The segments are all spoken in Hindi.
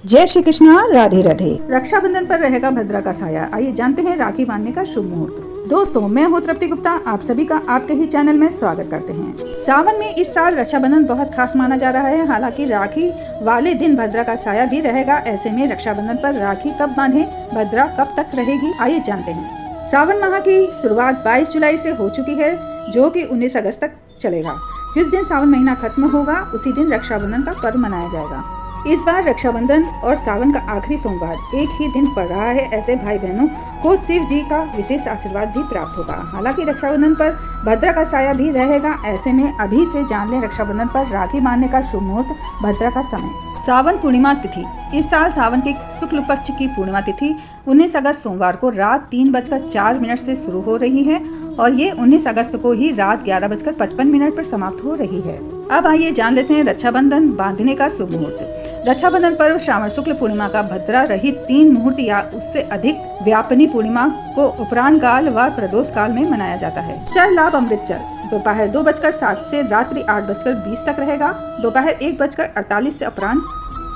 जय श्री कृष्णा, राधे राधे। रक्षाबंधन पर रहेगा भद्रा का साया। आइए जानते हैं राखी बांधने का शुभ मुहूर्त। दोस्तों, मैं हूँ तृप्ति गुप्ता, आप सभी का आपके ही चैनल में स्वागत करते हैं। सावन में इस साल रक्षाबंधन बहुत खास माना जा रहा है। हालांकि राखी वाले दिन भद्रा का साया भी रहेगा। ऐसे में रक्षाबंधन पर राखी कब बांधे, भद्रा कब तक रहेगी, आइए जानते हैं। सावन माह की शुरुआत 22 जुलाई से हो चुकी है, जो कि 19 अगस्त तक चलेगा। जिस दिन सावन महीना खत्म होगा उसी दिन रक्षाबंधन का पर्व मनाया जाएगा। इस बार रक्षाबंधन और सावन का आखिरी सोमवार एक ही दिन पड़ रहा है। ऐसे भाई बहनों को शिव जी का विशेष आशीर्वाद भी प्राप्त होगा। हालांकि रक्षाबंधन पर भद्रा का साया भी रहेगा। ऐसे में अभी से जान लें रक्षाबंधन पर राखी बांधने का शुभ मुहूर्त, भद्रा का समय। सावन पूर्णिमा तिथि। इस साल सावन के शुक्ल पक्ष की पूर्णिमा तिथि 19 अगस्त सोमवार को रात 3:04 से शुरू हो रही है और ये 19 अगस्त को ही रात 11:55 पर समाप्त हो रही है। अब आइए जान लेते हैं रक्षाबंधन बांधने का शुभ मुहूर्त। रक्षाबंधन पर्व श्रावण शुक्ल पूर्णिमा का भद्रा रहित 3 मुहूर्त या उससे अधिक व्यापनी पूर्णिमा को उपरांत काल व प्रदोष काल में मनाया जाता है। चर लाभ अमृतचर दोपहर 2:07 से रात्रि 8:20 तक रहेगा। दोपहर 1:48 से अपराह्न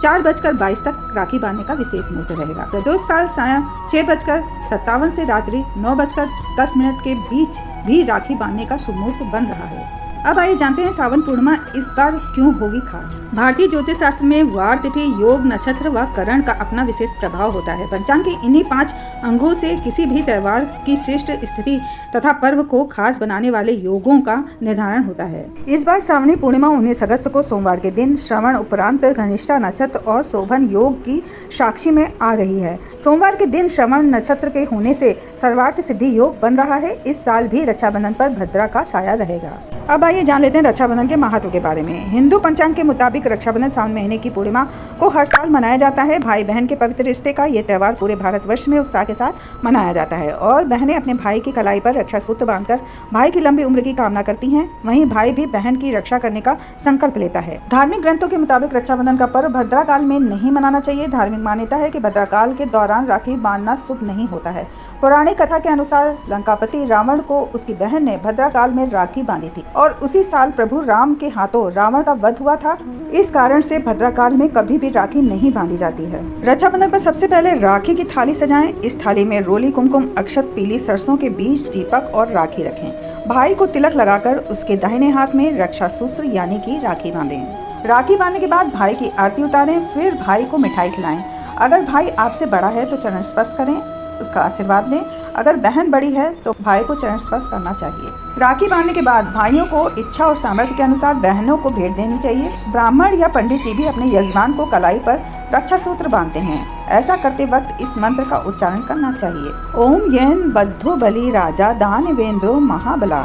4:22 तक राखी बांधने का विशेष मुहूर्त रहेगा। प्रदोष काल सायं 6:57 से रात्रि 9:10 के बीच भी राखी बांधने का शुभ मुहूर्त बन रहा है। अब आइए जानते हैं सावन पूर्णिमा इस बार क्यों होगी खास। भारतीय ज्योतिष शास्त्र में वार तिथि, योग, नक्षत्र व करण का अपना विशेष प्रभाव होता है। पंचांग के इन्हीं 5 अंगों से किसी भी त्योहार की श्रेष्ठ स्थिति तथा पर्व को खास बनाने वाले योगों का निर्धारण होता है। इस बार श्रावणी पूर्णिमा 19 अगस्त को सोमवार के दिन श्रवण उपरांत घनिष्ठा नक्षत्र और शोभन योग की साक्षी में आ रही है। सोमवार के दिन श्रवण नक्षत्र के होने से सर्वार्थ सिद्धि योग बन रहा है। इस साल भी रक्षाबंधन पर भद्रा का साया रहेगा। अब आइए जान लेते हैं रक्षाबंधन के महत्व के बारे में। हिंदू पंचांग के मुताबिक रक्षाबंधन सावन महीने की पूर्णिमा को हर साल मनाया जाता है। भाई बहन के पवित्र रिश्ते का ये त्यौहार पूरे भारतवर्ष में उत्साह के साथ मनाया जाता है और बहनें अपने भाई की कलाई पर रक्षा सूत्र बांधकर भाई की लंबी उम्र की कामना करती हैं। वहीं भाई भी बहन की रक्षा करने का संकल्प लेता है। धार्मिक ग्रंथों के मुताबिक रक्षाबंधन का पर्व भद्रा काल में नहीं मनाना चाहिए। धार्मिक मान्यता है कि भद्रा काल के दौरान राखी बांधना शुभ नहीं होता है। पौराणिक कथा के अनुसार लंकापति रावण को उसकी बहन ने भद्रा काल में राखी बांधी थी और उसी साल प्रभु राम के हाथों रावण का वध हुआ था। इस कारण से भद्रा काल में कभी भी राखी नहीं बांधी जाती है। रक्षाबंधन पर सबसे पहले राखी की थाली सजाएं। इस थाली में रोली, कुमकुम, अक्षत, पीली सरसों के बीज, दीपक और राखी रखें। भाई को तिलक लगाकर उसके दाहिने हाथ में रक्षा सूत्र यानी कि राखी बांधें। राखी बांधने के बाद भाई की आरती उतारें, फिर भाई को मिठाई खिलाएं। अगर भाई आपसे बड़ा है तो चरण स्पर्श करें, उसका आशीर्वाद लें। अगर बहन बड़ी है तो भाई को चरण स्पर्श करना चाहिए। राखी बांधने के बाद भाइयों को इच्छा और सामर्थ्य के अनुसार बहनों को भेंट देनी चाहिए। ब्राह्मण या पंडित जी भी अपने यजमान को कलाई पर रक्षा सूत्र बांधते हैं। ऐसा करते वक्त इस मंत्र का उच्चारण करना चाहिए। ओम येन बद्धो बलि राजा दानवेंद्रो महाबला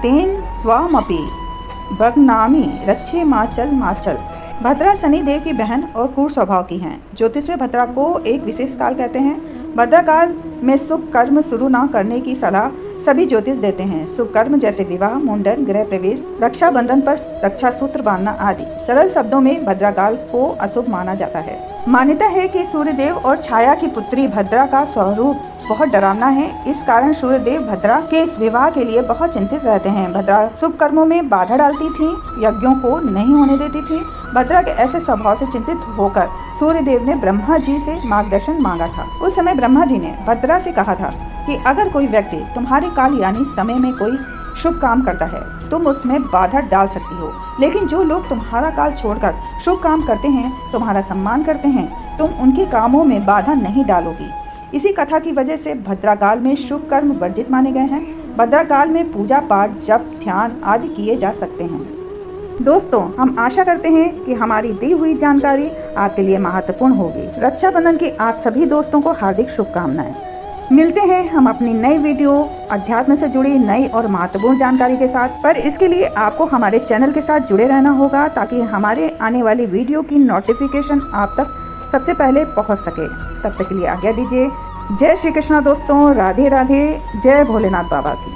तेन त्वामपि भगनामी रक्षे माचल माचल। भद्रा शनि देव की बहन और क्रूर स्वभाव की हैं। ज्योतिष में भद्रा को एक विशेष काल कहते हैं। भद्रा काल में शुभ कर्म शुरू न करने की सलाह सभी ज्योतिष देते हैं। शुभ कर्म जैसे विवाह, मुंडन, गृह प्रवेश, रक्षाबंधन पर रक्षा सूत्र बांधना आदि। सरल शब्दों में भद्रा काल को अशुभ माना जाता है। मान्यता है कि सूर्यदेव और छाया की पुत्री भद्रा का स्वरूप बहुत डरावना है। इस कारण सूर्यदेव भद्रा के इस विवाह के लिए बहुत चिंतित रहते हैं। भद्रा शुभ कर्मों में बाधा डालती थी, यज्ञों को नहीं होने देती थी। भद्रा के ऐसे स्वभाव से चिंतित होकर सूर्यदेव ने ब्रह्मा जी से मार्गदर्शन मांगा था। उस समय ब्रह्मा जी ने भद्रा से कहा था कि अगर कोई व्यक्ति तुम्हारे काल यानी समय में कोई शुभ काम करता है तुम उसमें बाधा डाल सकती हो, लेकिन जो लोग तुम्हारा काल छोड़कर शुभ काम करते हैं, तुम्हारा सम्मान करते हैं, तुम उनके कामों में बाधा नहीं डालोगी। इसी कथा की वजह से भद्रा काल में शुभ कर्म वर्जित माने गए हैं। भद्रा काल में पूजा पाठ, जप, ध्यान आदि किए जा सकते हैं। दोस्तों, हम आशा करते हैं कि हमारी दी हुई जानकारी आपके लिए महत्वपूर्ण होगी। रक्षाबंधन की आप सभी दोस्तों को हार्दिक शुभकामनाएं। मिलते हैं हम अपनी नई वीडियो अध्यात्म से जुड़ी नई और महत्वपूर्ण जानकारी के साथ। पर इसके लिए आपको हमारे चैनल के साथ जुड़े रहना होगा ताकि हमारे आने वाली वीडियो की नोटिफिकेशन आप तक सबसे पहले पहुंच सके। तब तक के लिए आज्ञा दीजिए। जय श्री कृष्णा दोस्तों, राधे राधे, जय भोलेनाथ बाबा की।